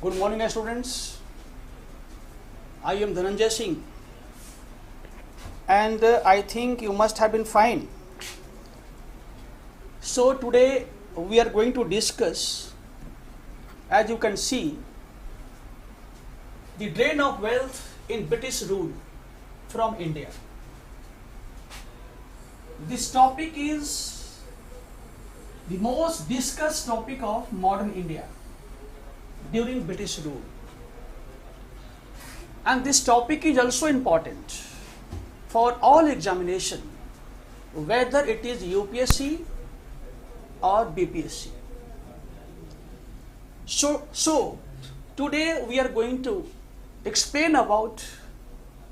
Good morning, students. I am Dhananjay Singh, and I think you must have been fine. So today we are going to discuss, as you can see, the drain of wealth in British rule from India. This topic is the most discussed topic of modern India during British rule. And this topic is also important for all examination, whether it is UPSC or BPSC. So today we are going to explain about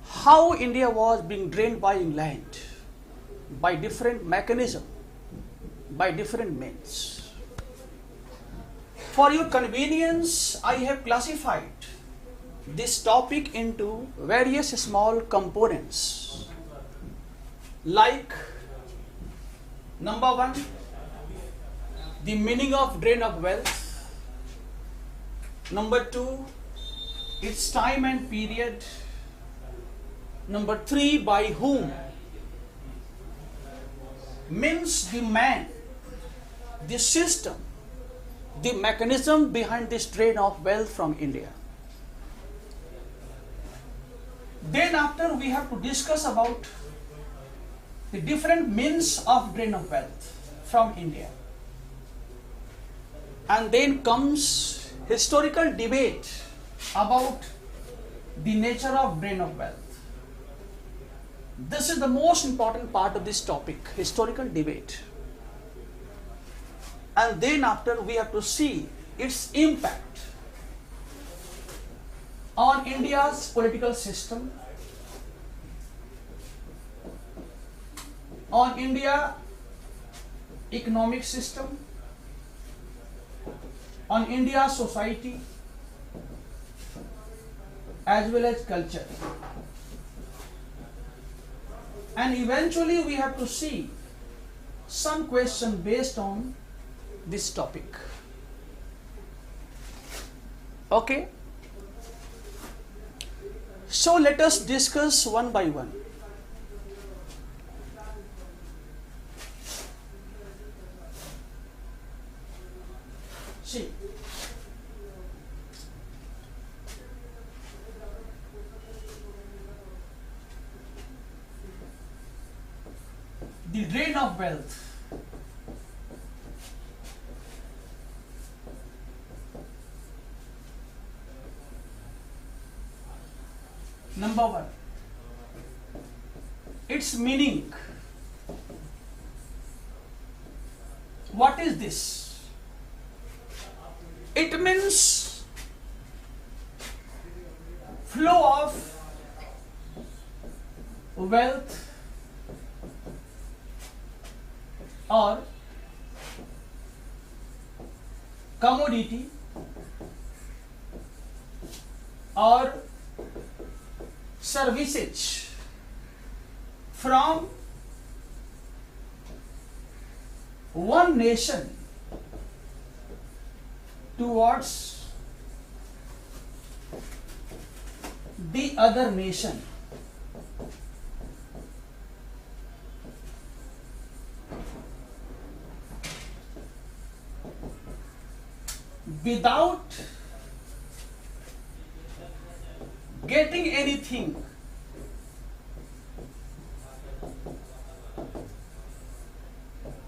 how India was being drained by England by different mechanisms, by different means. For your convenience, I have classified this topic into various small components, like number one, the meaning of drain of wealth; number two, its time and period; number three, by whom, means the man, the system, the mechanism behind this drain of wealth from India. Then after we have to discuss about the different means of drain of wealth from India. And then comes historical debate about the nature of drain of wealth. This is the most important part of this topic, historical debate. And then after we have to see its impact on India's political system, on India economic system, on India's society, as well as culture. And eventually we have to see some question based on this topic. Okay? So let us discuss one by one. See, the drain of wealth. Number one, its meaning. What is this? It means flow of wealth or commodity or services from one nation towards the other nation. Without getting anything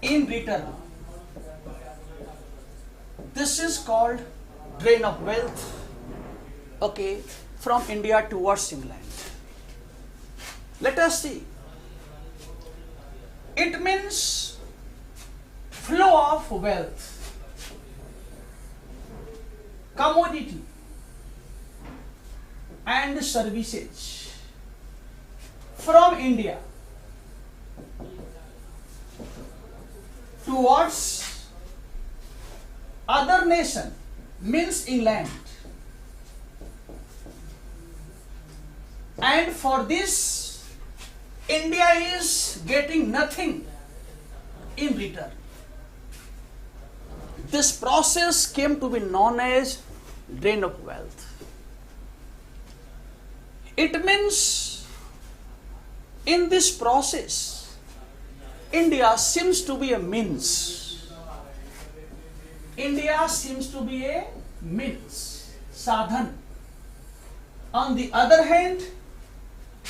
in return. This is called drain of wealth, okay, from India towards England. Let us see. It means flow of wealth, commodity and services from India towards other nation, means England. And for this, India is getting nothing in return. This process came to be known as drain of wealth. It means in this process, India seems to be a means. India seems to be a means, sadhan. On the other hand,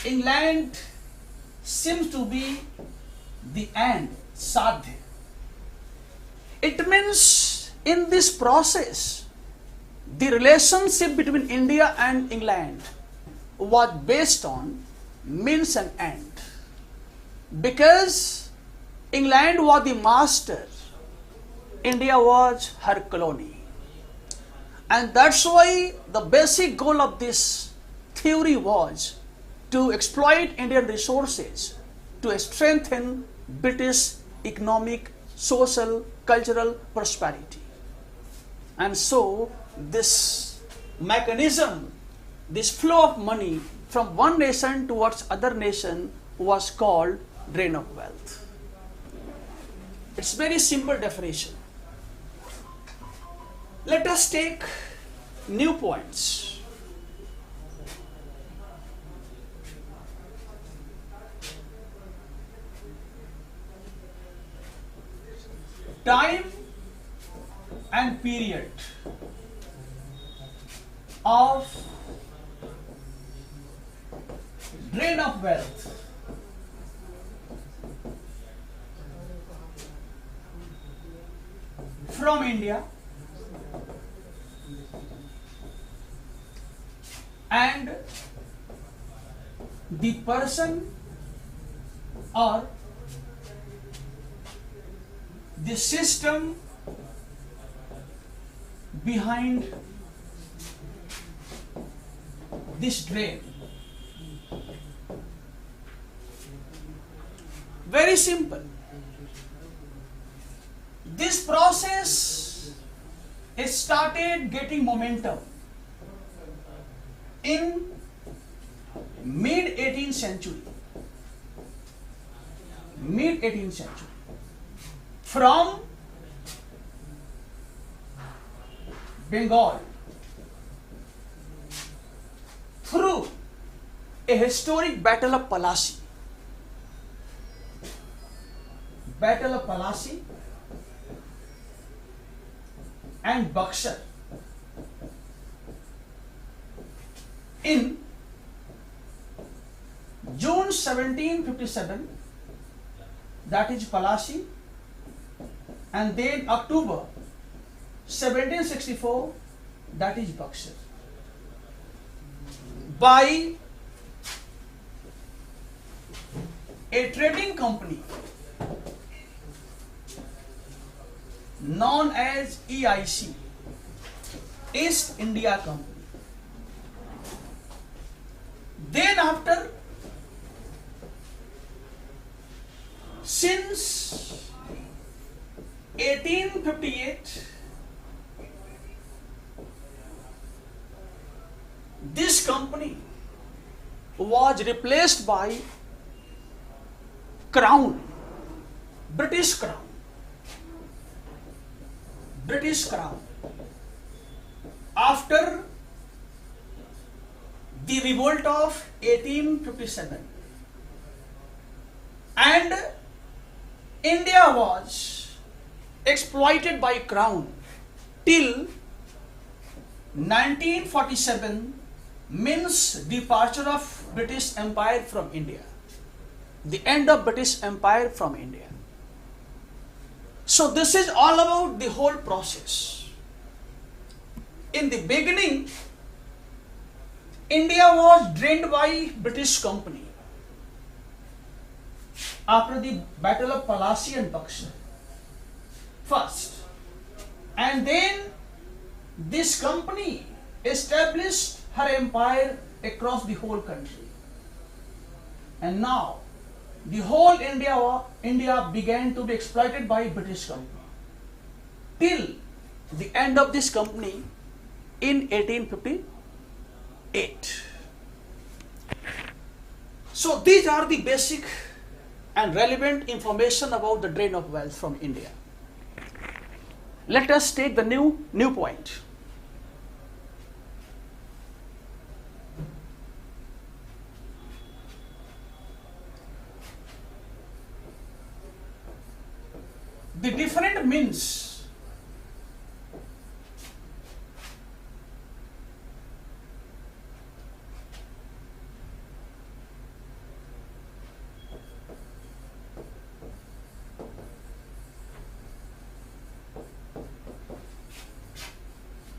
England seems to be the end, sadhya. It means in this process, the relationship between India and England was based on means and end. Because England was the master, India was her colony. And that's why the basic goal of this theory was to exploit Indian resources to strengthen British economic, social, cultural prosperity. And so this mechanism, this flow of money from one nation towards other nation was called drain of wealth. It's very simple definition. Let us take new points. Time and period of drain of wealth from India and the person or the system behind this drain. Very simple. This process started getting momentum in mid 18th century. Mid 18th century. From Bengal through a historic battle of Palasi. Battle of Palasi and Buxar in June 1757, that is Palasi, and then October 1764, that is Buxar. By a trading company known as EIC, East India Company. Then after, since 1858, this company was replaced by Crown, British Crown. British Crown. After the revolt of 1857, and India was exploited by Crown till 1947, means departure of British Empire from India, the end of British Empire from India. So this is all about the whole process. In the beginning, India was drained by British company after the Battle of Palasi and Buxar first, and then this company established her empire across the whole country, and now the whole India began to be exploited by British company till the end of this company in 1858. So these are the basic and relevant information about the drain of wealth from India. Let us take the new point. the different means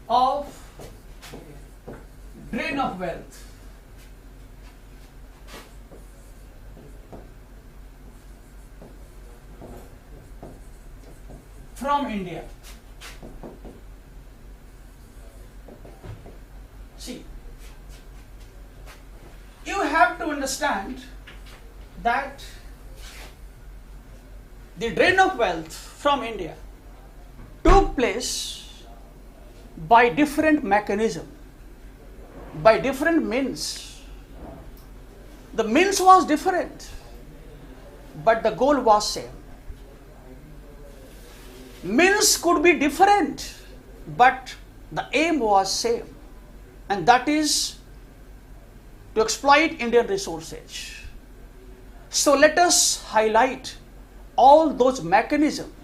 of drain of wealth from India. See, you have to understand that the drain of wealth from India took place by different mechanism, by different means. The means was different, but the goal was same. Means could be different, but the aim was same, and that is to exploit Indian resources. So let us highlight all those mechanisms,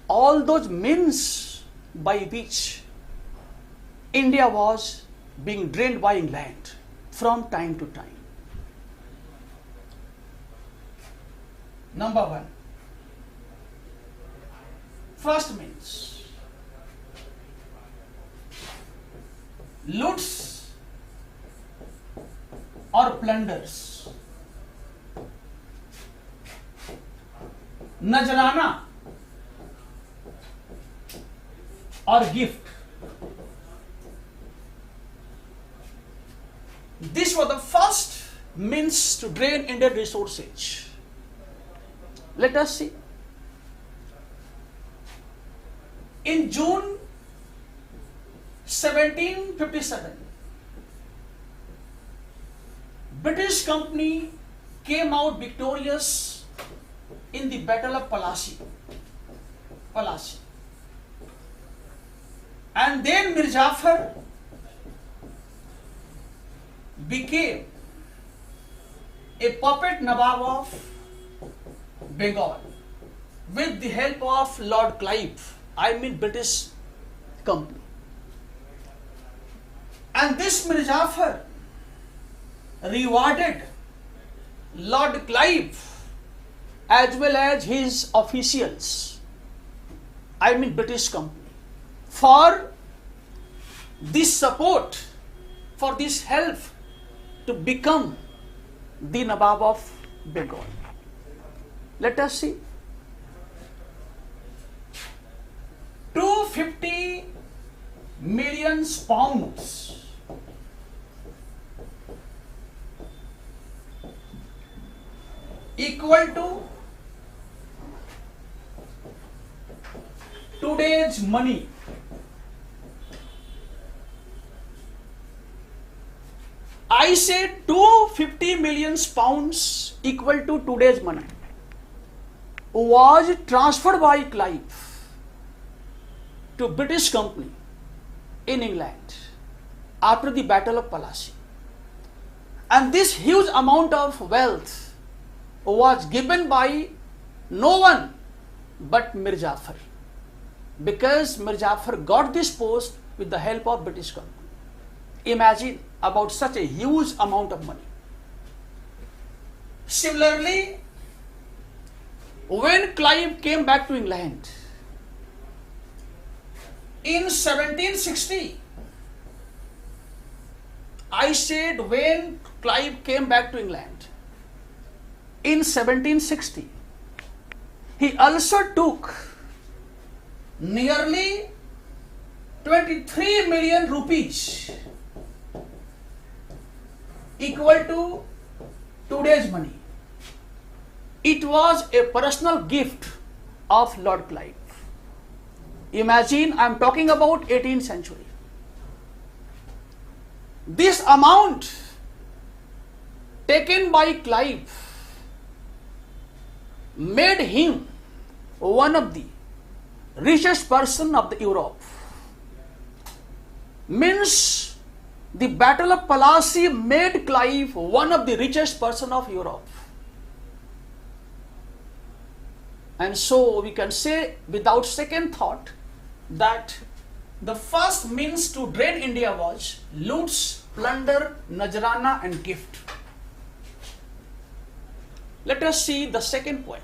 all those means by which India was being drained by England from time to time. Number one, first means loots or plunders, Najrana or gift. This was the first means to drain Indian resources. Let us see. In June 1757, British company came out victorious in the Battle of Plassey. And then Mir Jafar became a puppet Nawab of Bengal with the help of Lord Clive, British company. And this Mir Jafar rewarded Lord Clive as well as his officials, British company, for this support, for this help to become the Nawab of Bengal. Let us see. 250 million pounds equal to today's money. I said 250 million pounds equal to today's money was transferred by Clive to British company in England after the Battle of Plassey. And this huge amount of wealth was given by no one but Mir Jafar, because Mir Jafar got this post with the help of British company. Imagine about such a huge amount of money. Similarly, when Clive came back to England in 1760, I said when Clive came back to England in 1760, he also took nearly 23 million rupees equal to today's money. It was a personal gift of Lord Clive. Imagine, I am talking about 18th century. This amount taken by Clive made him one of the richest person of the Europe. Means the Battle of Plassey made Clive one of the richest person of Europe. And so we can say without second thought that the first means to drain India was loots, plunder, najrana and gift. Let us see the second point.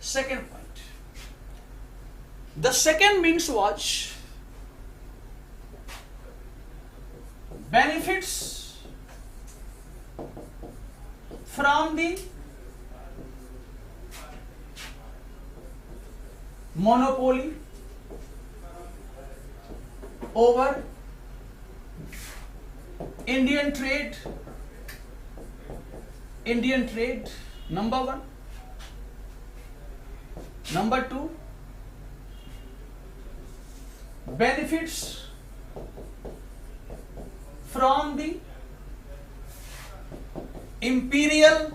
Second point. The second means was benefits from the monopoly over Indian trade, number one. Number two, benefits from the Imperial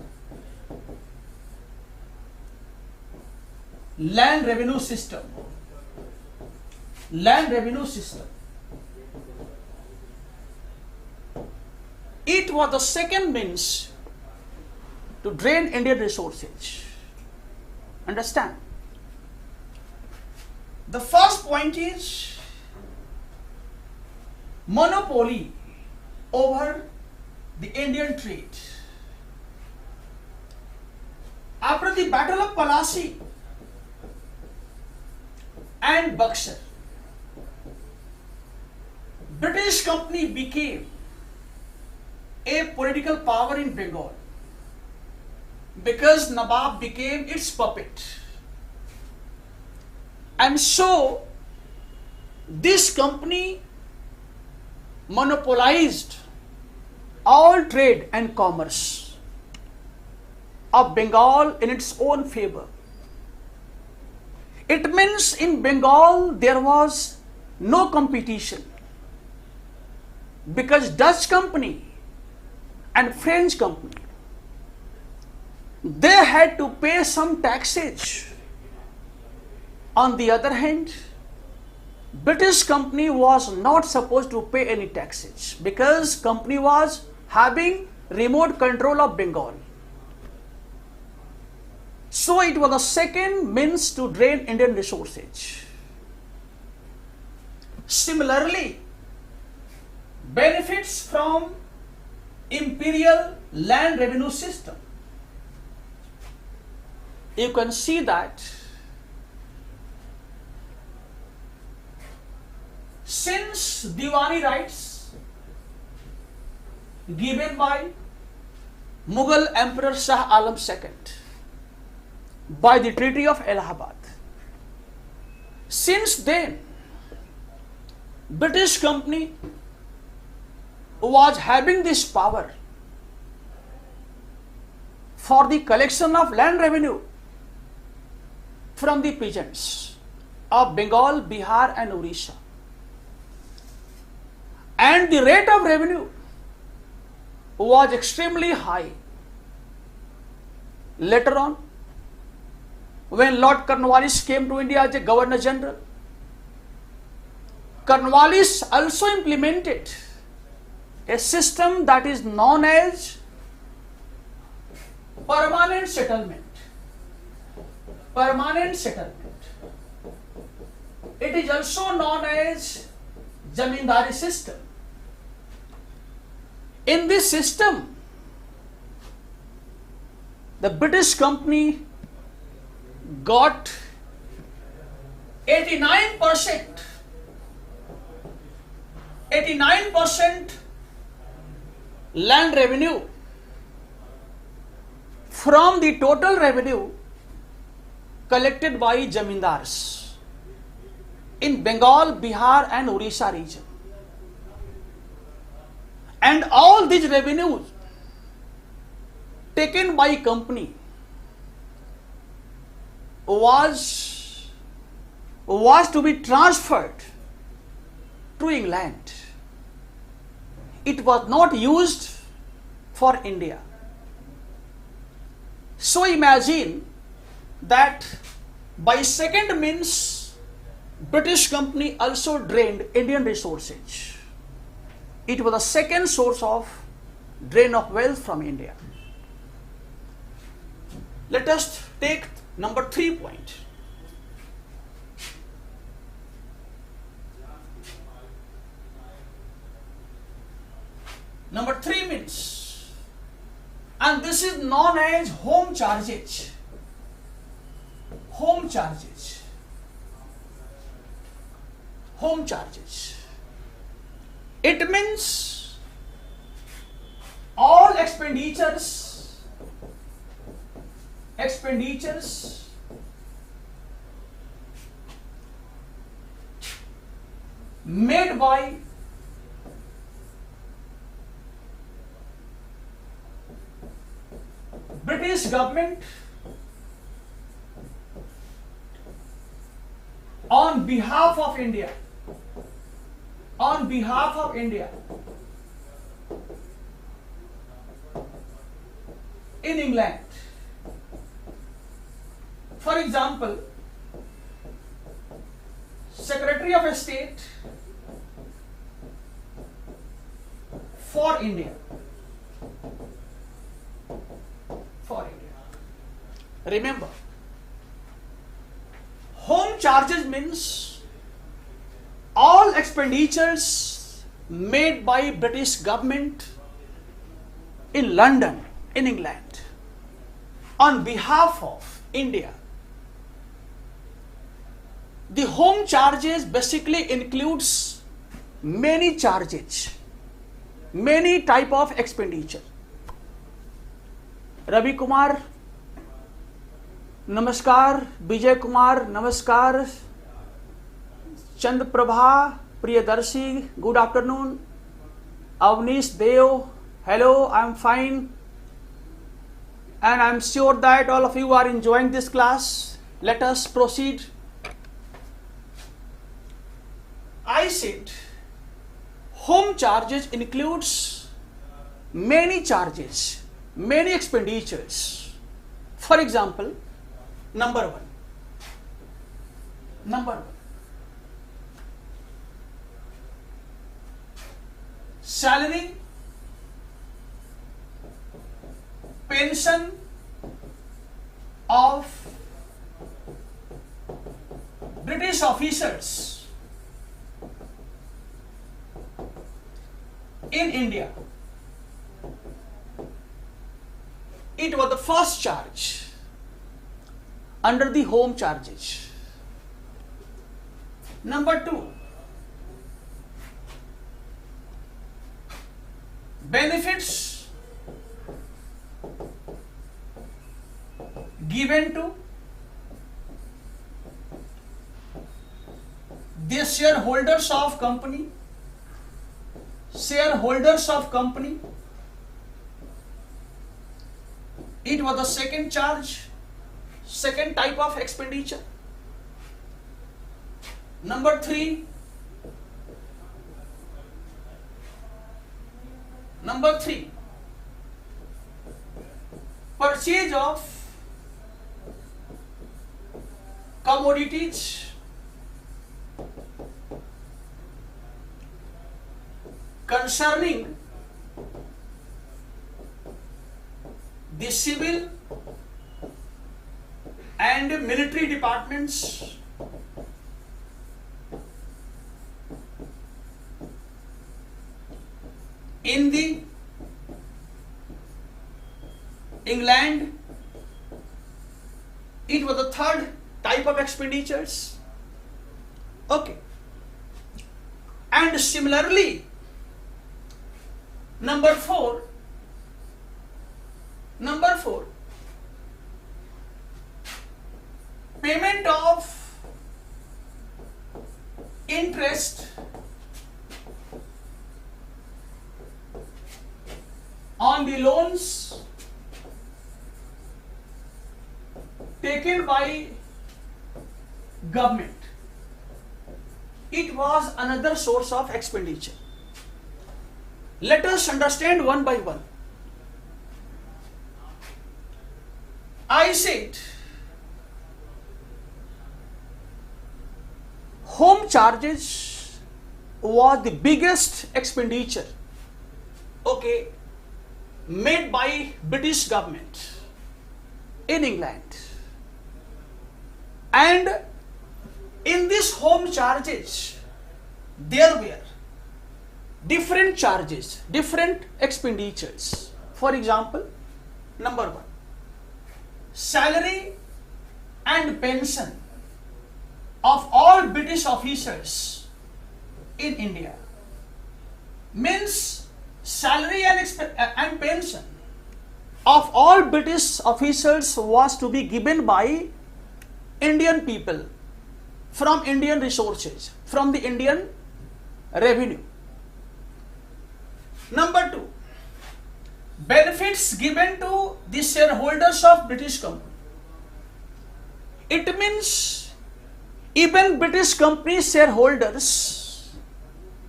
land revenue system. It was the second means to drain Indian resources. Understand? The first point is monopoly over the Indian trade. After the Battle of Plassey and Buxar, British company became a political power in Bengal because Nawab became its puppet. And so this company monopolized all trade and commerce of Bengal in its own favor. It means in Bengal there was no competition because Dutch company and French company, they had to pay some taxes. On the other hand, British company was not supposed to pay any taxes because company was having remote control of Bengal. So it was the second means to drain Indian resources. Similarly, benefits from Imperial land revenue system. You can see that since Diwani rights given by Mughal Emperor Shah Alam II by the Treaty of Allahabad, since then British company was having this power for the collection of land revenue from the peasants of Bengal, Bihar and Orissa. And the rate of revenue was extremely high. Later on, when Lord Cornwallis came to India as a Governor General, Cornwallis also implemented a system that is known as permanent settlement. It is also known as Zamindari system. In this system, the British company got 89% land revenue from the total revenue collected by Zamindars in Bengal, Bihar and Orissa region. And all these revenues taken by company was to be transferred to England. It was not used for India. So imagine that by second means British company also drained Indian resources. It was the second source of drain of wealth from India. Let us take number 3 point. Number 3 means, and this is known as home charges. Home charges. Home charges. It means all expenditures made by British government on behalf of India, in England. For example, Secretary of State for India. Remember, home charges means all expenditures made by British government in London, in England, on behalf of India. The home charges basically includes many charges, many type of expenditure. Ravi Kumar, नमस्कार. विजय कुमार, नमस्कार. Chand Prabha, Priyadarshi, good afternoon. Avneesh Dev, hello, I'm fine. And I'm sure that all of you are enjoying this class. Let us proceed. I said home charges includes many charges, many expenditures. For example, Number one. Salary, pension of British officers in India. It was the first charge under the home charges. Number 2, benefits given to the shareholders of company. It was the second charge, second type of expenditure. Number 3, purchase of commodities concerning the civil and military departments in the England. It was the third type of expenditures. Okay. And similarly, number 4, payment of interest on the loans taken by government. it was another source of expenditure. Let us understand one by one. I said home charges was the biggest expenditure, okay, made by British government in England. And in this home charges, there were different charges, different expenditures. For example, number one, salary and pension of all British officers in India. Means salary and pension of all British officers was to be given by Indian people from Indian resources, from the Indian revenue. Number two, benefits given to the shareholders of British company. It means even British company shareholders,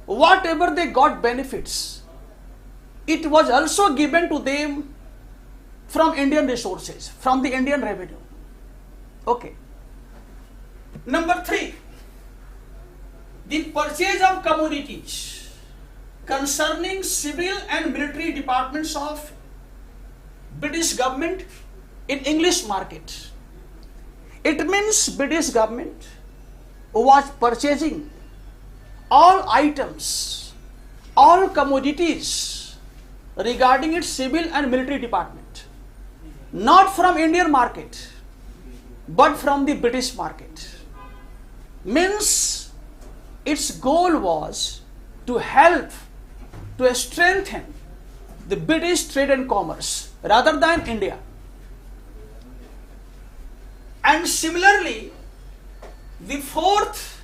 whatever they got benefits, it was also given to them from Indian resources, from the Indian revenue. Okay. Number three, the purchase of commodities concerning civil and military departments of British government in English market. It means British government was purchasing all items, all commodities regarding its civil and military department, not from Indian market, but from the British market. Means its goal was to help to strengthen the British trade and commerce rather than India. And similarly, the fourth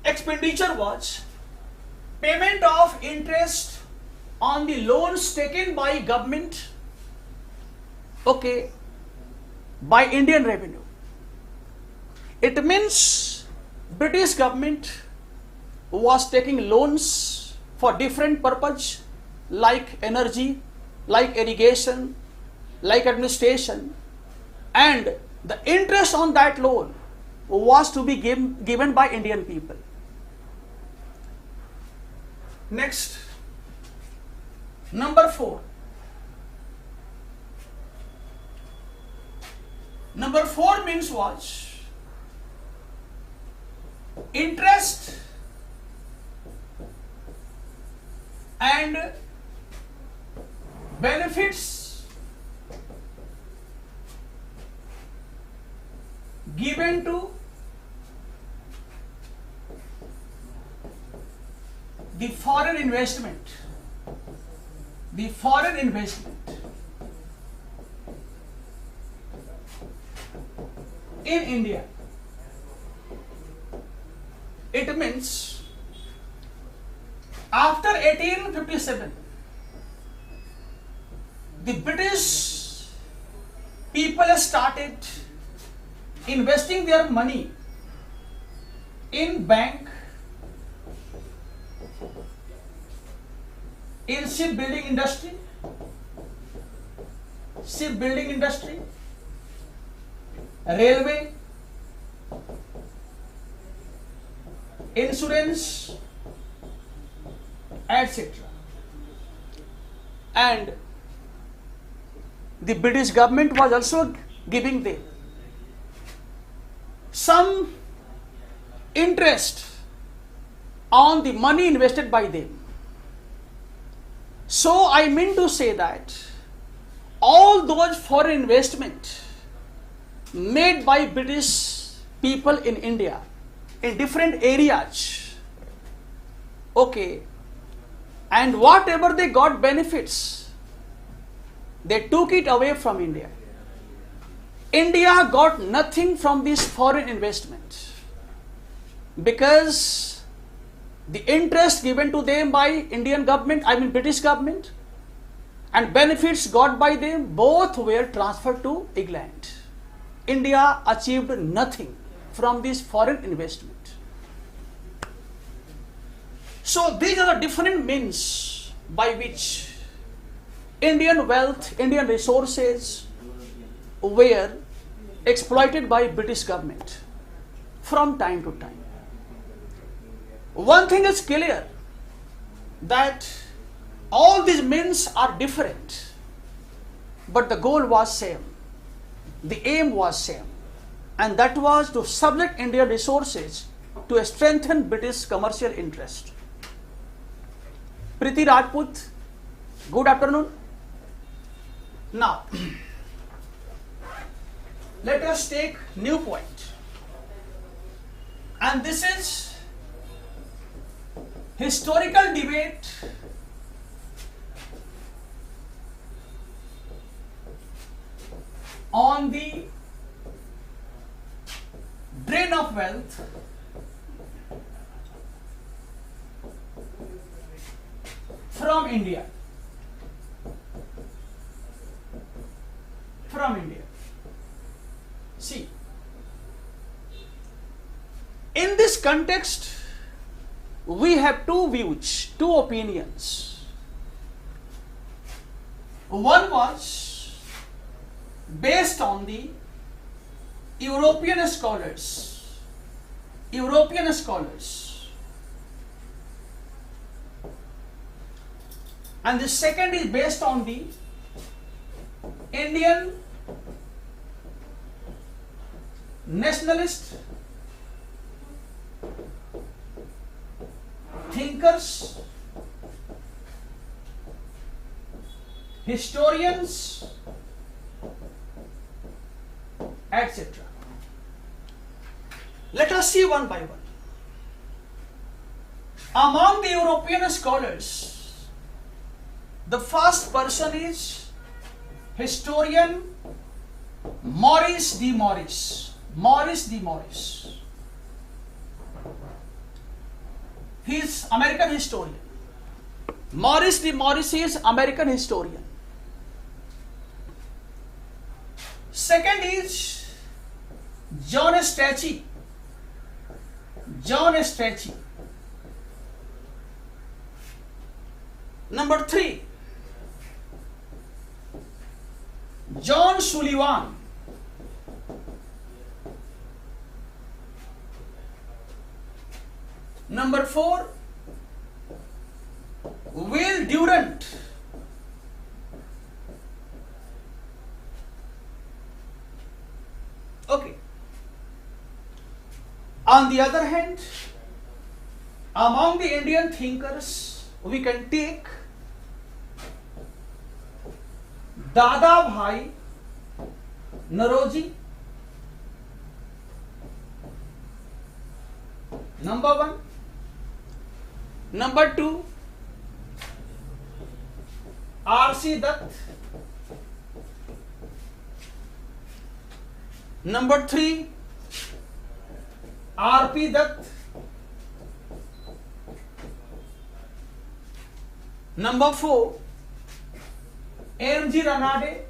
expenditure was payment of interest on the loans taken by government, okay, by Indian revenue. It means British government was taking loans for different purpose like energy, like irrigation, like administration, and the interest on that loan was to be given by Indian people. Next, number four. Number four means was interest and benefits given to the foreign investment, in India. It means after 1857, the British people started investing their money in bank, in shipbuilding industry, railway, insurance, etc. And the British government was also giving them some interest on the money invested by them. So I mean to say that all those foreign investment made by British people in India in different areas, okay, and whatever they got benefits, they took it away from India. India got nothing from this foreign investment because the interest given to them by Indian government, I mean British government, and benefits got by them, both were transferred to England. India achieved nothing from this foreign investment. So these are the different means by which Indian wealth, Indian resources were exploited by British government from time to time. One thing is clear, that all these means are different, but the goal was same, the aim was same, and that was to subject Indian resources to strengthen British commercial interest. Priti Rajput, good afternoon. Now, let us take new point, and this is historical debate on the drain of wealth from India. See, in this context, we have two views, two opinions. One was based on the European scholars, and the second is based on the Indian nationalist thinkers, historians, etc. Let us see one by one. Among the European scholars, the first person is historian Maurice de Maurice. He is American historian. Maurice de Maurice is American historian. Second is John Strachey. Number 3, John Sullivan. Number 4, Will Durant. Okay. On the other hand, among the Indian thinkers, we can take Dada Bhai Naroji, number 1. Number 2, R.C. Dutt. Number 3, R.P. Dutt. Number 4, M.G. Ranade.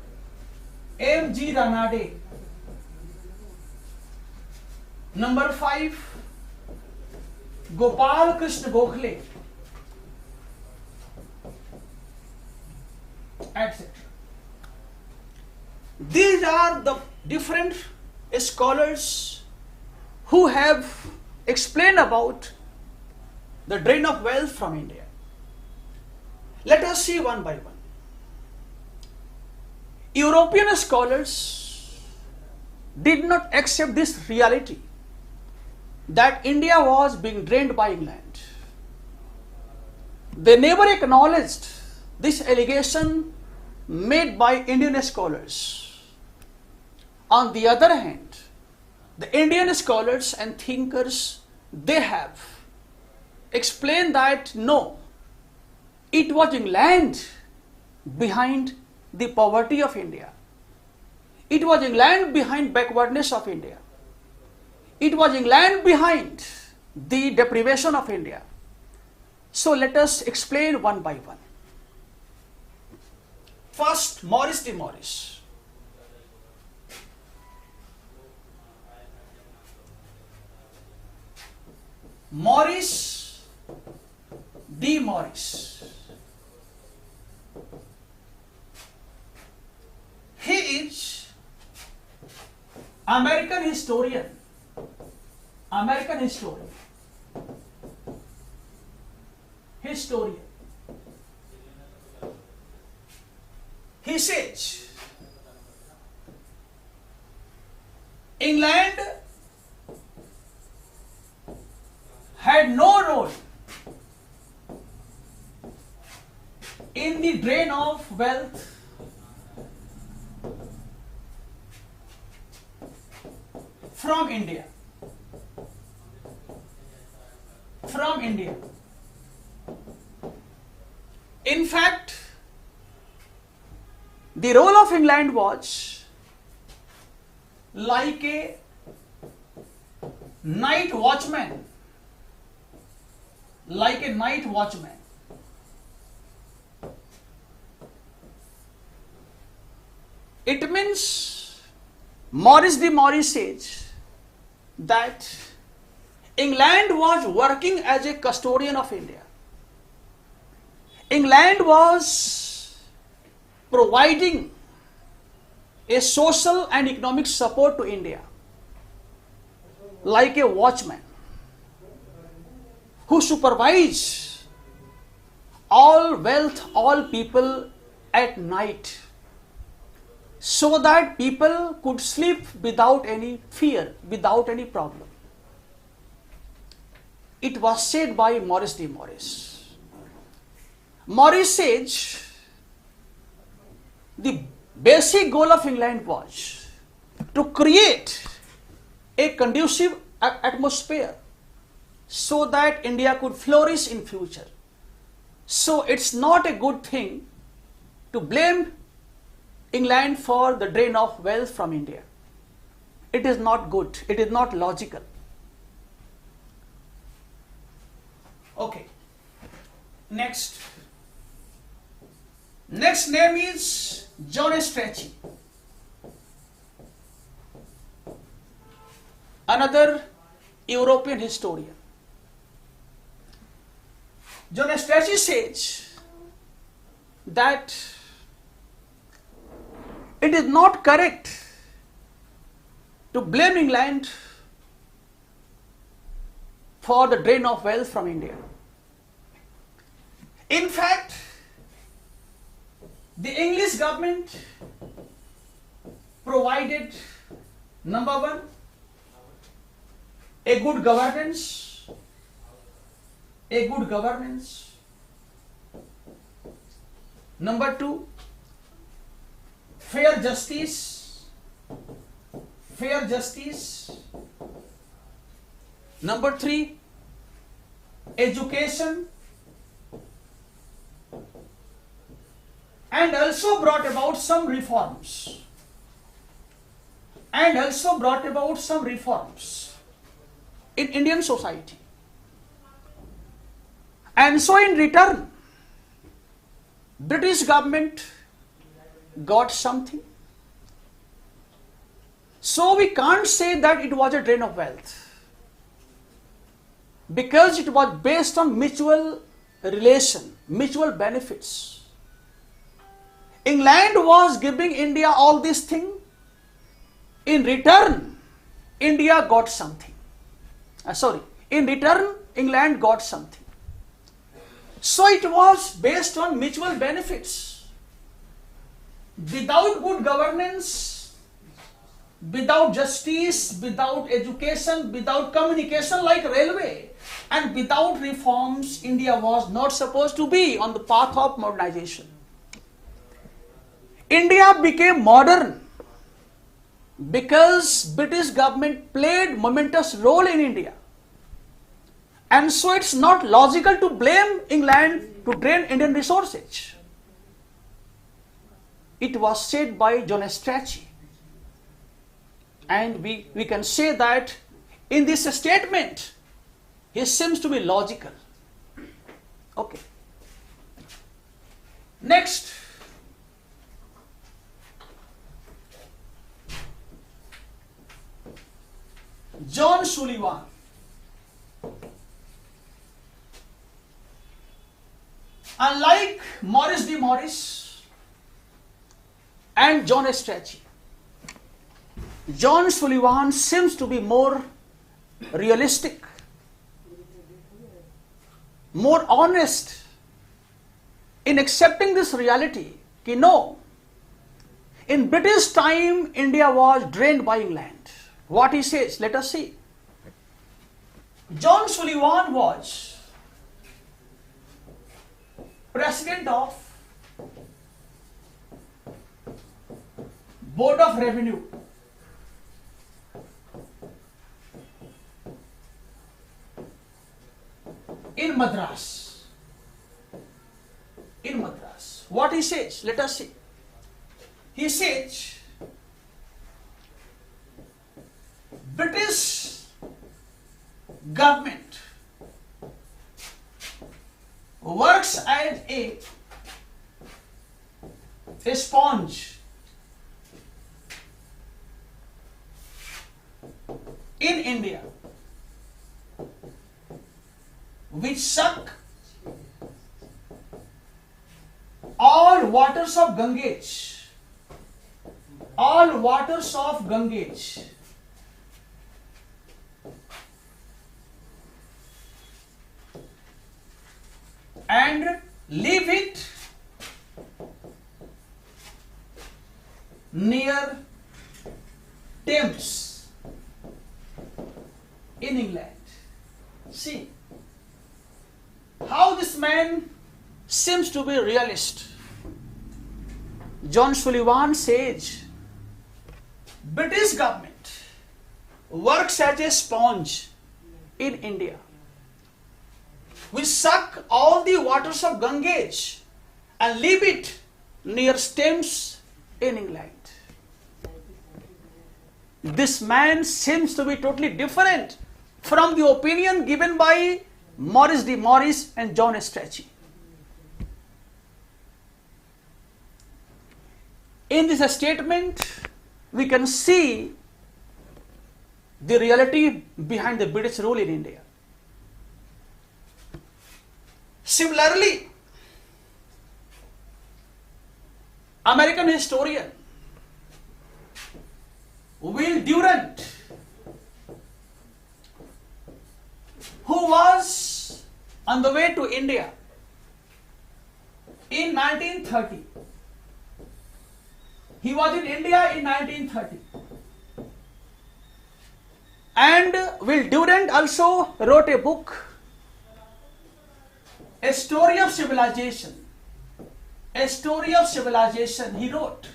Number 5, Gopal Krishna Gokhale, etc. These are the different scholars who have explained about the drain of wealth from India. Let us see one by one. European scholars did not accept this reality that India was being drained by England. They never acknowledged this allegation made by Indian scholars. On the other hand, the Indian scholars and thinkers, they have explained that no, it was England behind the poverty of India. It was England behind backwardness of India. It was England behind the deprivation of India. So let us explain one by one. First, Maurice de Maurice. Maurice D. Morris. He is American historian. American historian. Historian. He says England had no role in the drain of wealth from India. From India. In fact, the role of England was like a night watchman. Like a night watchman. It means Morris says that England was working as a custodian of India. England was providing a social and economic support to India like a watchman who supervise all wealth, all people at night, so that people could sleep without any fear, without any problem. It was said by Morris D. Morris. Morris says the basic goal of England was to create a conducive atmosphere so that India could flourish in future. So it's not a good thing to blame England for the drain of wealth from India. It is not good. It is not logical. Okay. Next. Next name is John Strachey. Another European historian. John Strachey says that it is not correct to blame England for the drain of wealth from India. In fact, the English government provided, number one, a good governance, number two, fair justice, number three, education, and also brought about some reforms. In Indian society. And so in return, British government got something. So we can't say that it was a drain of wealth, because it was based on mutual relation, mutual benefits. England was giving India all this thing. In return, India got something. In return, England got something. So it was based on mutual benefits. Without good governance, without justice, without education, without communication like railway, and without reforms, India was not supposed to be on the path of modernization. India became modern because British government played momentous role in India. And so it's not logical to blame England to drain Indian resources. It was said by John Strachey. And we can say that in this statement, he seems to be logical. Okay. Next. John Sullivan. Unlike Maurice de Morris and John Strachey, John Sullivan seems to be more realistic, more honest in accepting this reality. Ki no, in British time, India was drained by England. What he says, let us see. John Sullivan was President of Board of Revenue in Madras. In Madras. What he says? Let us see. He says, British government works as a sponge in India, which suck all waters of Ganges, all waters of Ganges, and leave it near Thames in England. See how this man seems to be a realist. John Sullivan says British government works as a sponge in India. We suck all the waters of Ganges and leave it near Thames in England. This man seems to be totally different from the opinion given by Maurice de Morris and John Strachey. In this statement, we can see the reality behind the British rule in India. Similarly, American historian Will Durant, who was on the way to India in 1930, he was in India in 1930, and Will Durant also wrote a book, A Story of Civilization. A Story of Civilization he wrote.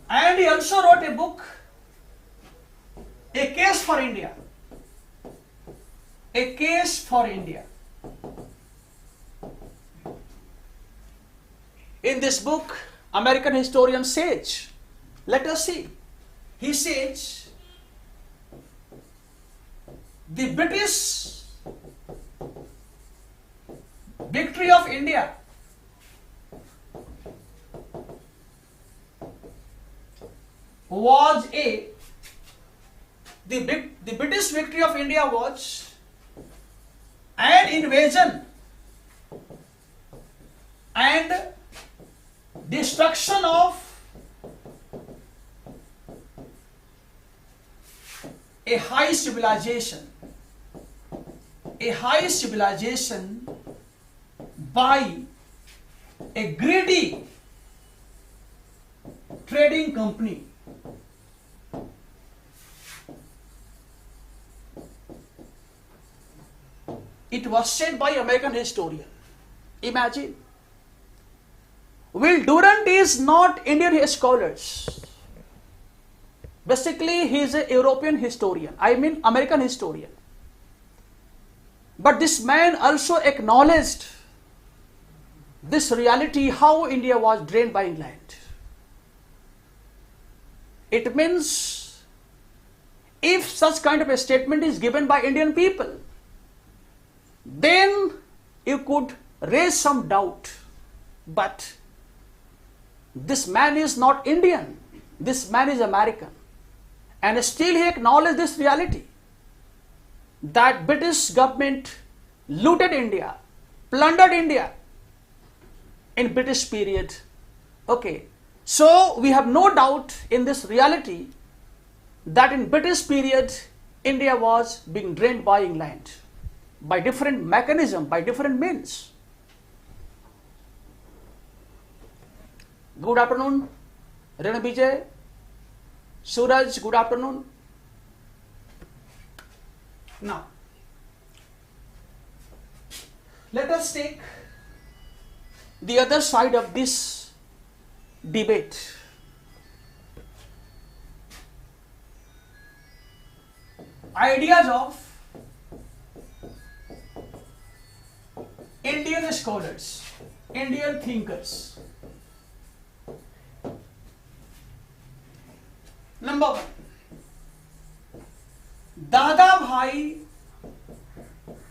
And he also wrote a book, A Case for India. A Case for India. In this book, American historian says, let us see. He says, the British victory of India was the British victory of India was an invasion and destruction of a high civilization by a greedy trading company. It was said by American historian. Imagine. Will Durant is not Indian scholars. Basically, he is a European historian. I mean American historian. But this man also acknowledged this reality, how India was drained by England. It means if such kind of a statement is given by Indian people, then you could raise some doubt. But this man is not Indian. This man is American. And still he acknowledged this reality, that British government looted India, plundered India in British period. Okay, so we have no doubt in this reality that in British period India was being drained by England by different mechanism, by different means. Good afternoon, Ranabijay, Suraj, good afternoon. Now, let us take the other side of this debate. Ideas of Indian scholars, Indian thinkers. Number one, Dada Bhai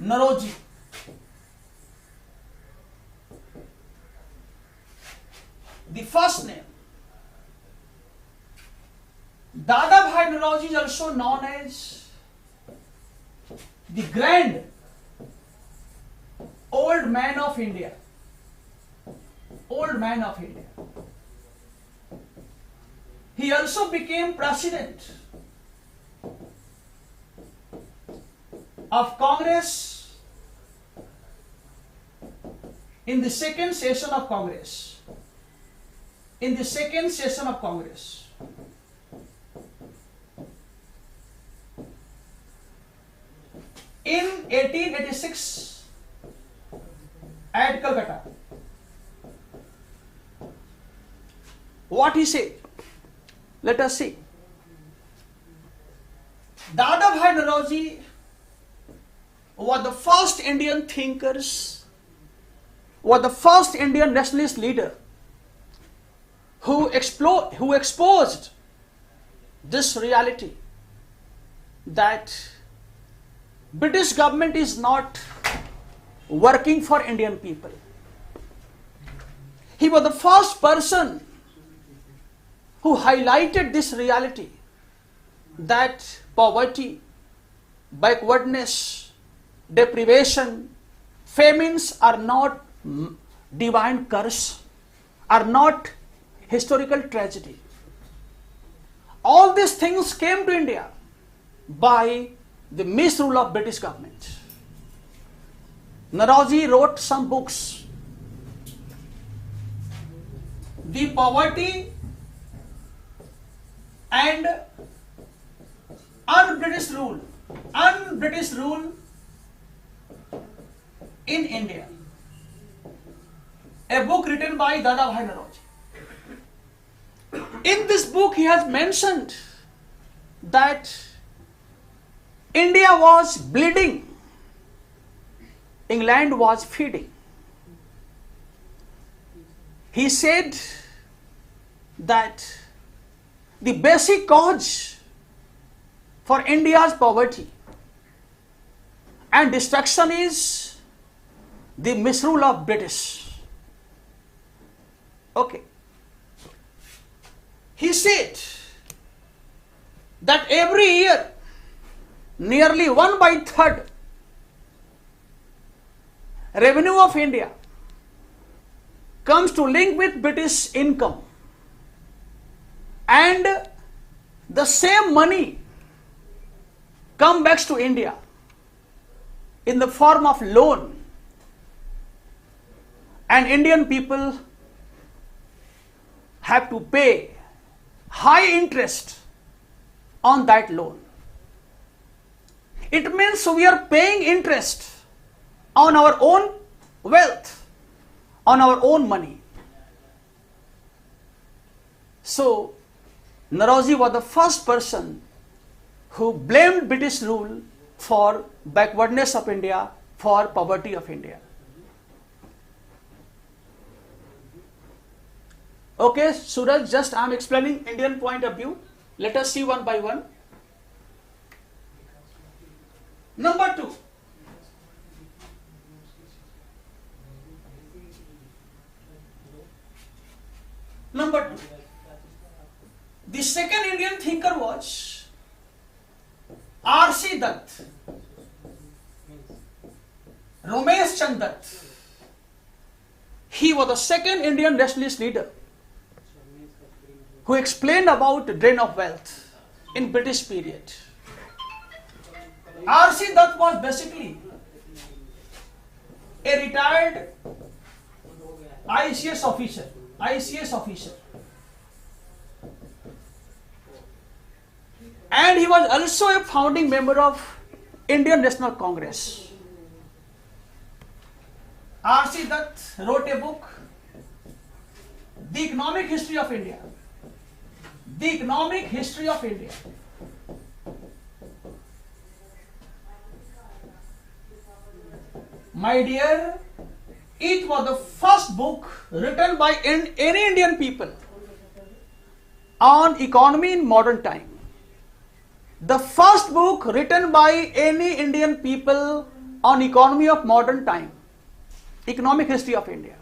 Naroji. The first name, Dada Bhai Naroji, is also known as the Grand Old Man of India. Old Man of India. He also became president of Congress in the second session of Congress. In the second session of Congress. In 1886 at Calcutta. What he said? Let us see. Dada Bhai Naroji was the first Indian thinkers, was the first Indian nationalist leader who exposed this reality that British government is not working for Indian people. He was the first person who highlighted this reality that poverty, backwardness, deprivation, famines are not divine curse, are not historical tragedy. All these things came to India by the misrule of British government. Naroji wrote some books. The Poverty and Un-British Rule in India. A book written by Dada Bhai Naroji. In this book he has mentioned that India was bleeding, England was feeding. He said that the basic cause for India's poverty and destruction is the misrule of British. Okay. He said that every year nearly 1/3 revenue of India comes to link with British income, and the same money comes back to India in the form of loan, and Indian people have to pay high interest on that loan. It means we are paying interest on our own wealth, on our own money. So, Naroji was the first person who blamed British rule for backwardness of India, for poverty of India. Okay, Suraj, just I am explaining Indian point of view. Let us see one by one. Number 2. The second Indian thinker was R.C. Dutt, Ramesh Chandra Dutt. He was the second Indian nationalist leader who explained about the drain of wealth in British period. R.C. Dutt was basically a retired ICS officer. And he was also a founding member of Indian National Congress. R.C. Dutt wrote a book, The Economic History of India. The Economic History of India. My dear, it was the first book written by any Indian people on economy in modern time. The first book written by any Indian people on economy of modern time. Economic History of India.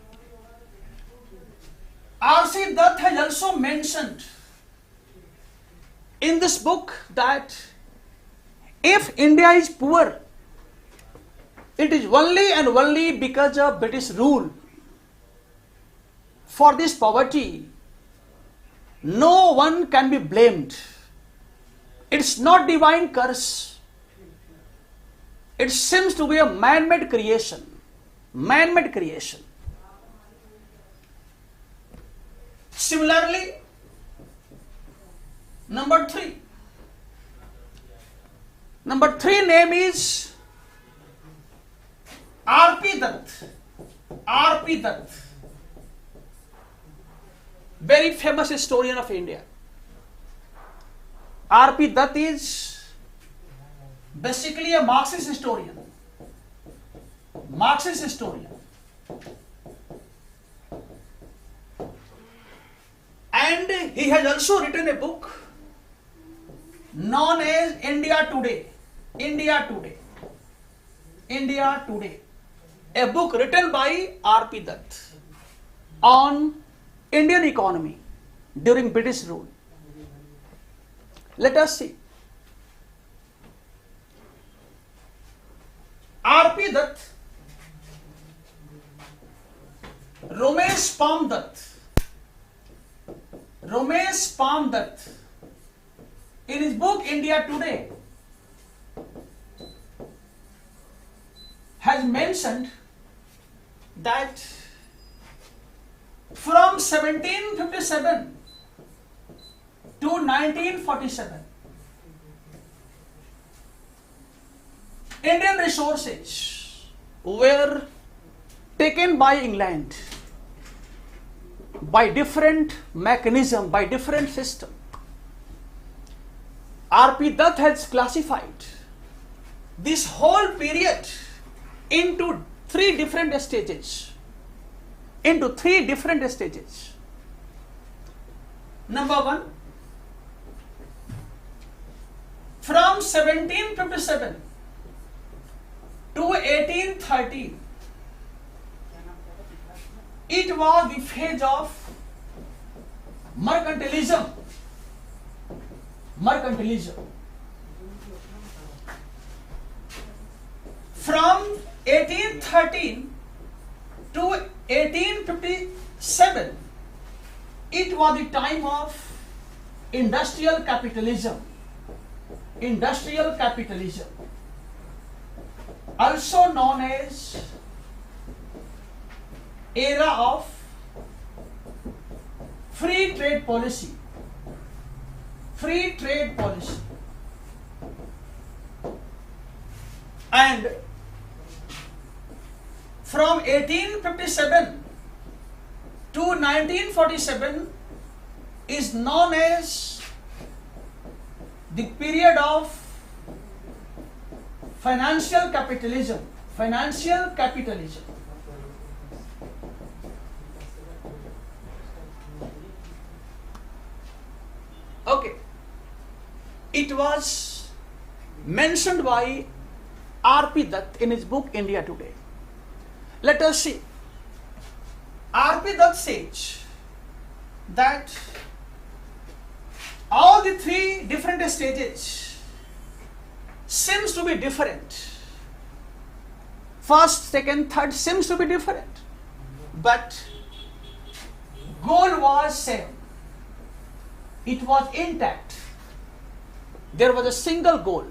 R.C. Dutt has also mentioned in this book that if India is poor, it is only and only because of British rule. For this poverty, no one can be blamed. It's not divine curse. It seems to be a man-made creation. Man-made creation. Similarly, number three name is R.P. Dutt. R.P. Dutt. Very famous historian of India. R.P. Dutt is basically a Marxist historian. And he has also written a book known as India Today. A book written by R.P. Dutt on Indian economy during British rule. Let us see. R.P. Dutt, Ramesh Palm Dutt, in his book India Today, has mentioned that from 1757 to 1947, Indian resources were taken by England by different mechanism, by different system. R.P. Dutt has classified this whole period into three different stages. Number one, from 1757 to 1813, it was the phase of mercantilism. From 1813 to 1857, it was the time of industrial capitalism, also known as era of free trade policy. And from 1857 to 1947 is known as the period of financial capitalism. Okay. It was mentioned by R.P. Dutt in his book India Today. Let us see. R.P. Dutt says that all the three different stages seems to be different. First, second, third seems to be different. but goal was same. It was intact. There was a single goal.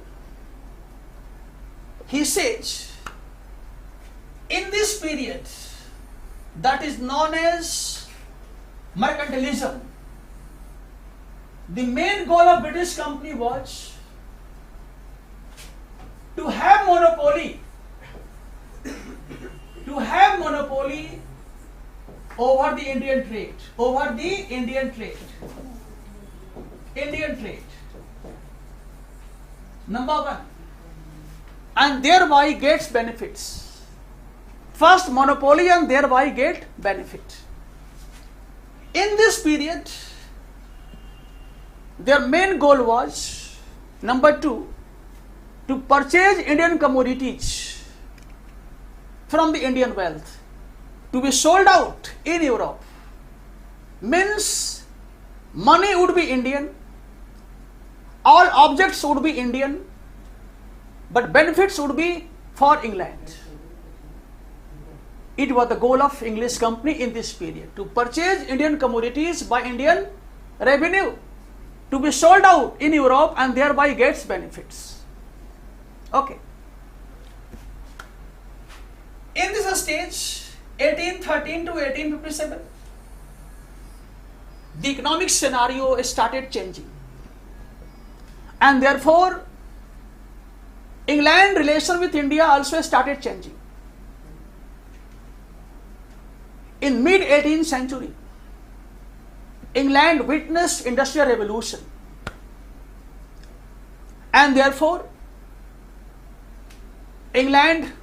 He says, in this period that is known as mercantilism, the main goal of British company was to have monopoly over the Indian trade, number one, and thereby gets benefits. First monopoly and thereby get benefit. In this period, their main goal was, number two, to purchase Indian commodities from the Indian wealth to be sold out in Europe. Means money would be Indian, all objects would be Indian, but benefits would be for England. It was the goal of English company in this period, to purchase Indian commodities by Indian revenue to be sold out in Europe and thereby gets benefits. Okay. In this stage, 1813 to 1857, the economic scenario started changing, and therefore England relation with India also started changing. In mid 18th century, England witnessed industrial revolution, and therefore England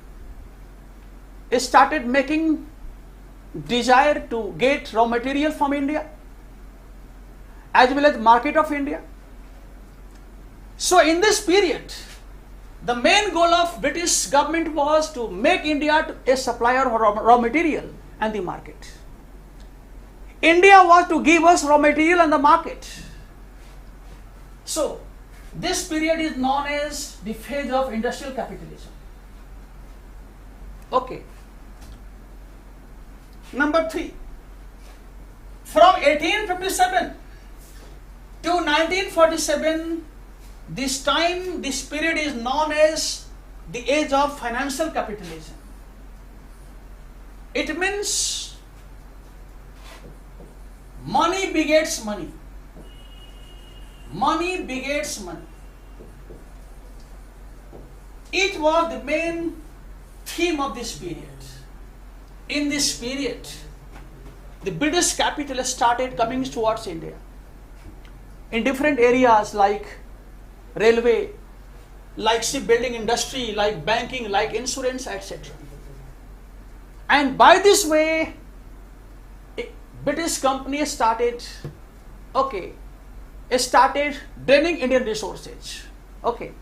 started making desire to get raw material from India as well as market of India. So in this period, the main goal of British government was to make India a supplier of raw material and the market. India was to give us raw material and the market. So this period is known as the phase of industrial capitalism. Okay. Number 3, from 1857 to 1947, this period is known as the age of financial capitalism. It means money begets money. Money begets money. It was the main theme of this period. In this period, the British capital started coming towards India in different areas like railway, like shipbuilding industry, like banking, like insurance, etc. And by this way, British company started draining Indian resources. Okay.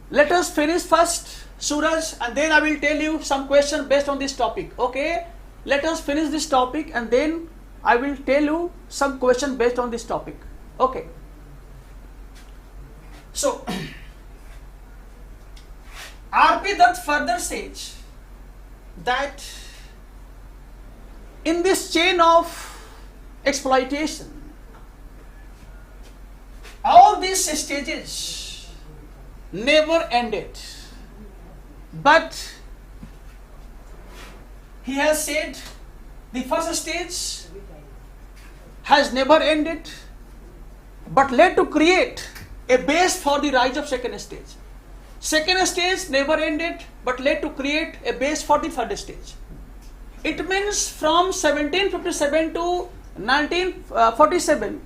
Let us finish first, Suraj, and then I will tell you some questions based on this topic. Okay? Let us finish this topic and then I will tell you some questions based on this topic. Okay. So, R.P. Dutt further says that in this chain of exploitation, all these stages never ended, but he has said the first stage has never ended, but led to create a base for the rise of second stage. Second stage never ended, but led to create a base for the third stage. It means from 1757 to 1947,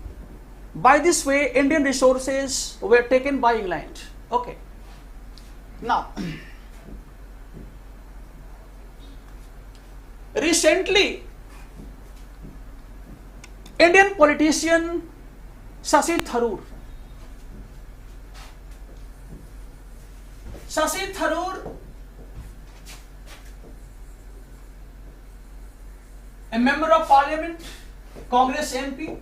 by this way, Indian resources were taken by England. Okay. Now, recently, Indian politician Shashi Tharoor a member of parliament, Congress MP,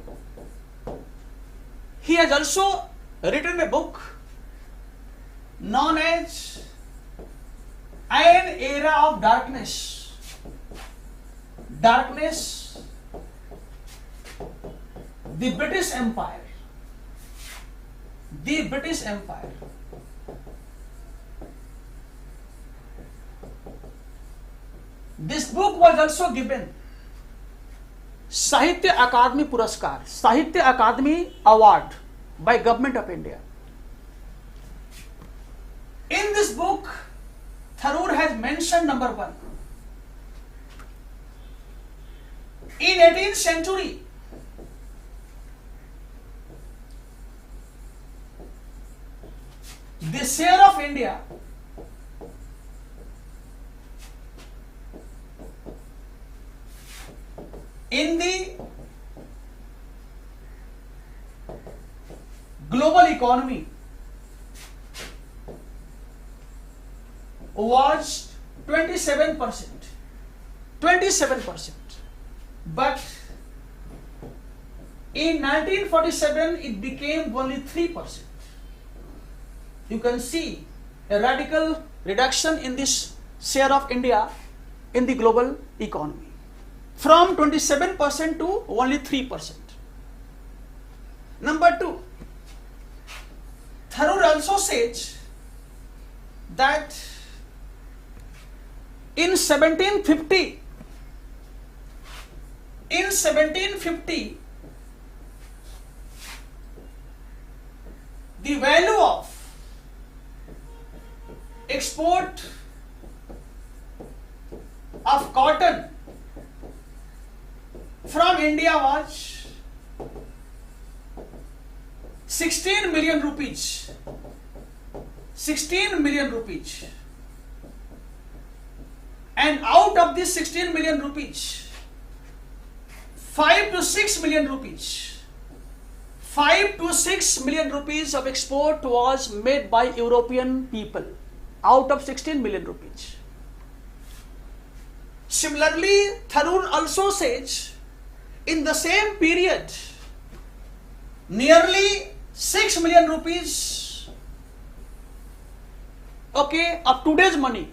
he has also written a book known as an era of darkness. Darkness, the British Empire. The British Empire. This book was also given Sahitya Akademi Puraskar, Sahitya Akademi Award by Government of India. In this book, Tharoor has mentioned number one. In 18th century, the share of India in the global economy was 27%. 27%. But in 1947 it became only 3%. You can see a radical reduction in this share of India in the global economy, from 27% to only 3%. Number two, Tharoor also says that in 1750, the value of export of cotton from India was 16 million rupees. 16 million rupees. And out of this 16 million rupees, 5 to 6 million rupees, 5 to 6 million rupees of export was made by European people out of 16 million rupees. Similarly, Tharoor also says in the same period, nearly 6 million rupees, of today's money,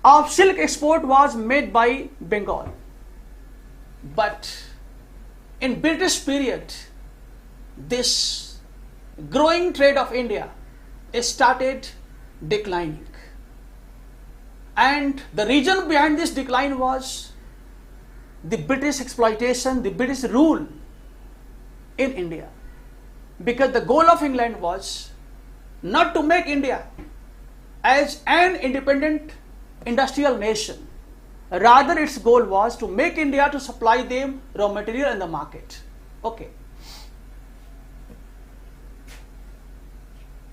of silk export was made by Bengal. But in British period, this growing trade of India started declining. And the reason behind this decline was the British exploitation, the British rule in India. Because the goal of England was not to make India as an independent industrial nation. Rather, its goal was to make India to supply them raw material in the market. Okay.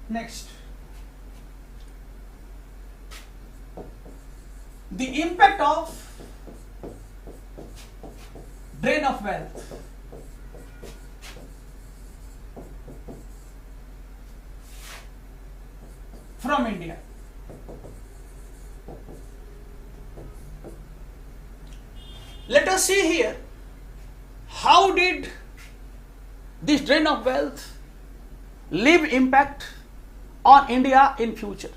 Next. The impact of drain of wealth. From India. Let us see here, how did this drain of wealth leave impact on India in future?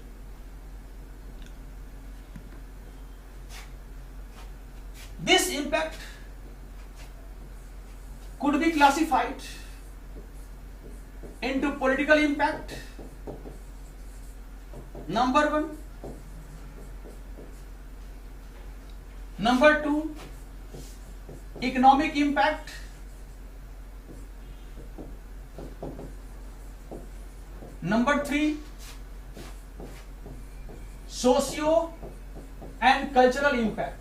This impact could be classified into political impact, number one. Number two, economic impact. Number three, socio and cultural impact.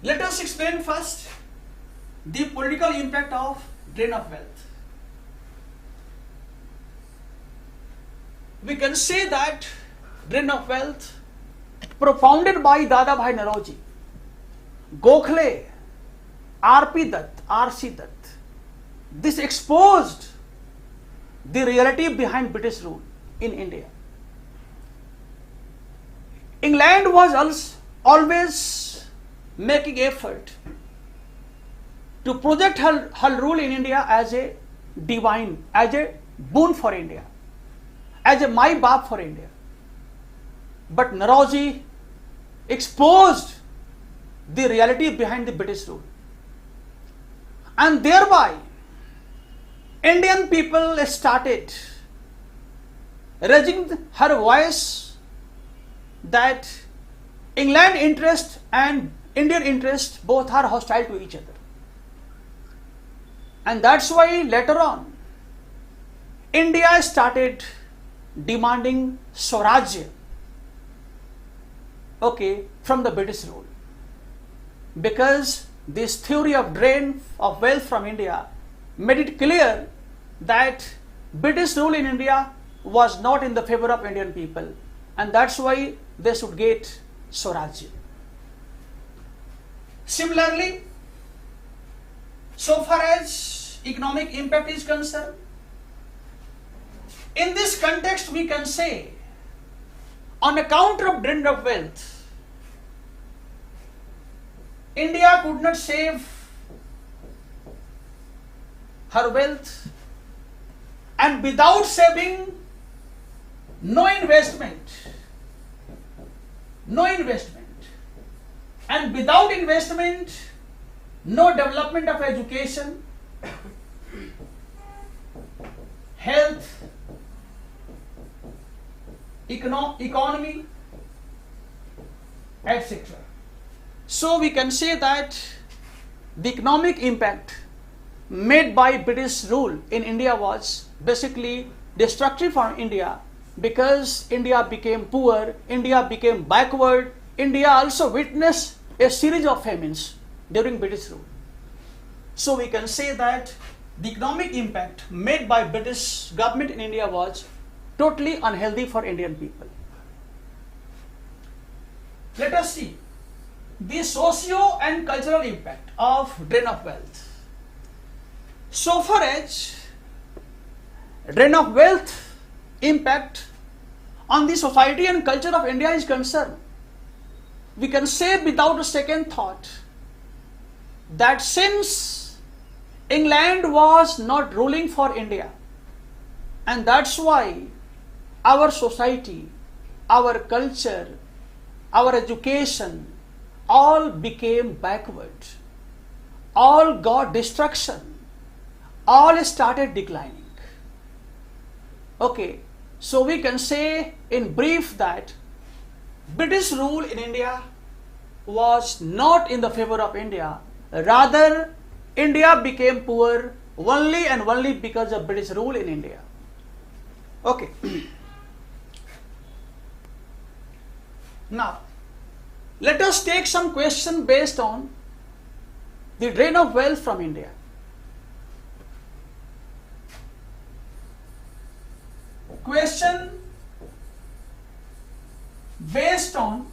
Let us explain first the political impact of drain of wealth. We can say that drain of wealth propounded by Dadabhai Naoroji, Gokhale, R.P. Dutt, R.C. Dutt, this exposed the reality behind British rule in India. England was always making effort to project her rule in India as a divine, as a boon for India, as a my baap for India. But Nauroji exposed the reality behind the British rule. And thereby, Indian people started raising her voice that England interest and Indian interest both are hostile to each other. And that's why later on, India started demanding Swarajya, from the British rule. Because this theory of drain of wealth from India made it clear that British rule in India was not in the favor of Indian people, and that's why they should get Swarajya. Similarly, so far as economic impact is concerned, in this context we can say, on account of drain of wealth, India could not save her wealth, and without saving, no investment, and without investment, no development of education, health, economy, etc. So we can say that the economic impact made by British rule in India was basically destructive for India, because India became poor, India became backward. India also witnessed a series of famines during British rule. So we can say that the economic impact made by British government in India was totally unhealthy for Indian people. Let us see the socio and cultural impact of drain of wealth. So far as drain of wealth impact on the society and culture of India is concerned, we can say without a second thought that since England was not ruling for India, and that's why our society, our culture, our education all became backward, all got destruction, all started declining. So we can say in brief that British rule in India was not in the favor of India. Rather, India became poor only and only because of British rule in India. Now, let us take some question based on the drain of wealth from India. Question based on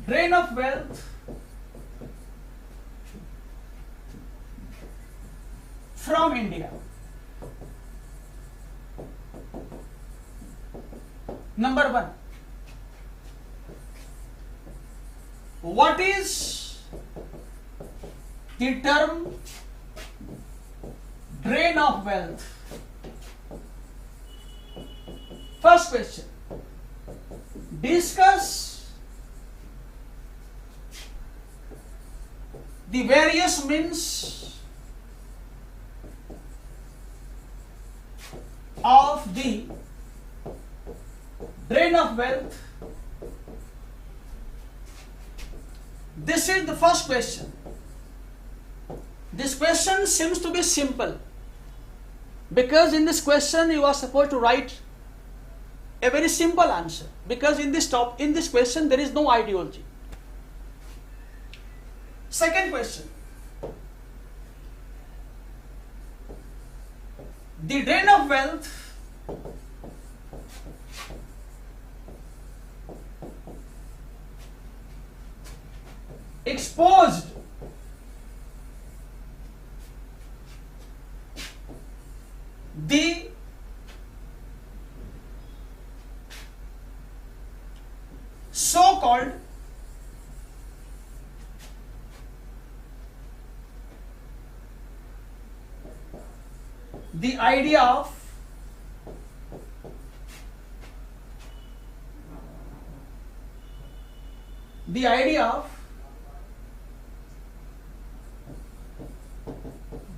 drain of wealth from India. Number one, what is the term drain of wealth? First question, discuss the various means of the drain of wealth. This is the first question. This question seems to be simple, because in this question you are supposed to write a very simple answer, because in this question there is no ideology. Second question, the drain of wealth exposed the so-called the idea of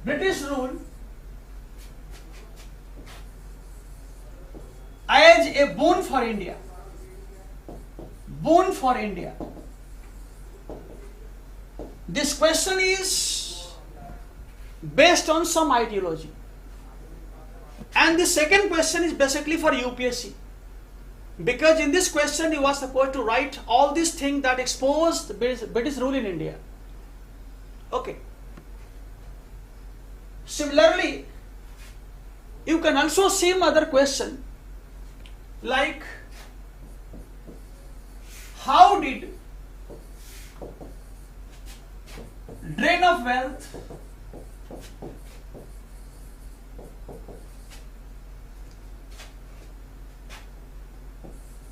British rule as a boon for India. Boon for India. This question is based on some ideology. And the second question is basically for UPSC. Because in this question you are supposed to write all these things that expose the British rule in India. Okay. Similarly, you can also see another question like, how did drain of wealth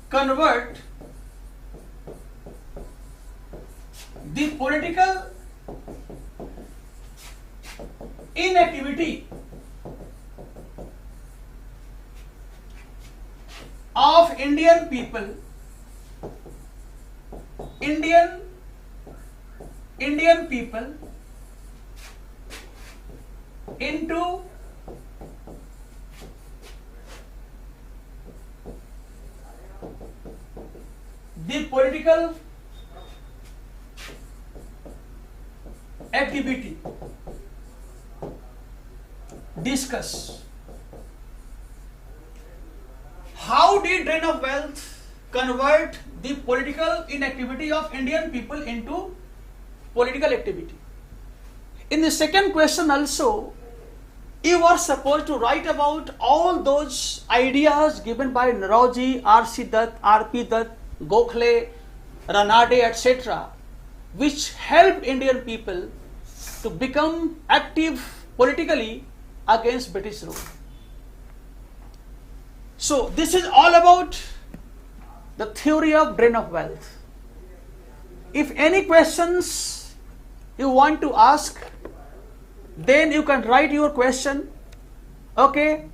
convert the political inactivity of Indian people, Indian people into the political activity. Discuss. How did drain of wealth convert the political inactivity of Indian people into political activity? In the second question also, you are supposed to write about all those ideas given by Nauroji, R.C. Dutt, R.P. Dutt, Gokhale, Ranade, etc., which help Indian people to become active politically against British rule. So this is all about the theory of drain of wealth. If any questions you want to ask, then you can write your question. Okay.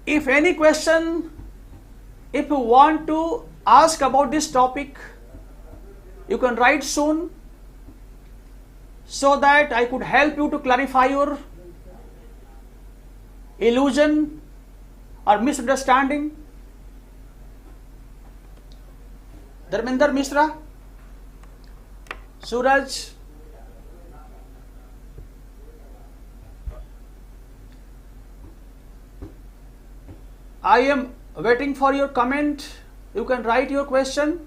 If any question, if you want to ask about this topic, you can write soon, so that I could help you to clarify your illusion or misunderstanding. Dharminder Mishra, Suraj, I am waiting for your comment. You can write your question.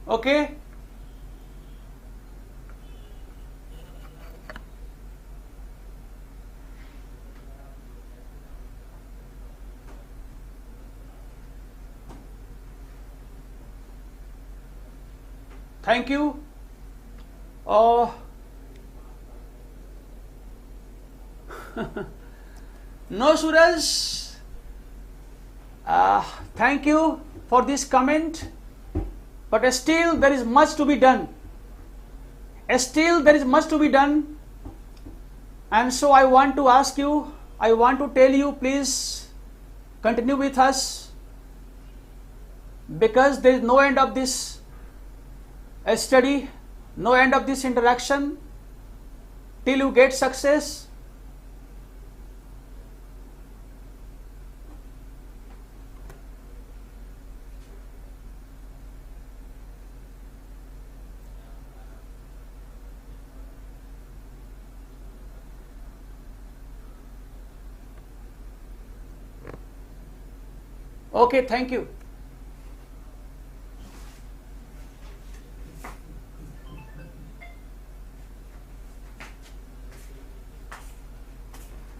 Okay. Thank you. No, Suraj. Thank you for this comment. But still there is much to be done. Still there is much to be done. And so I want to ask you, I want to tell you, please continue with us, because there is no end of this study, no end of this interaction till you get success. Okay, thank you.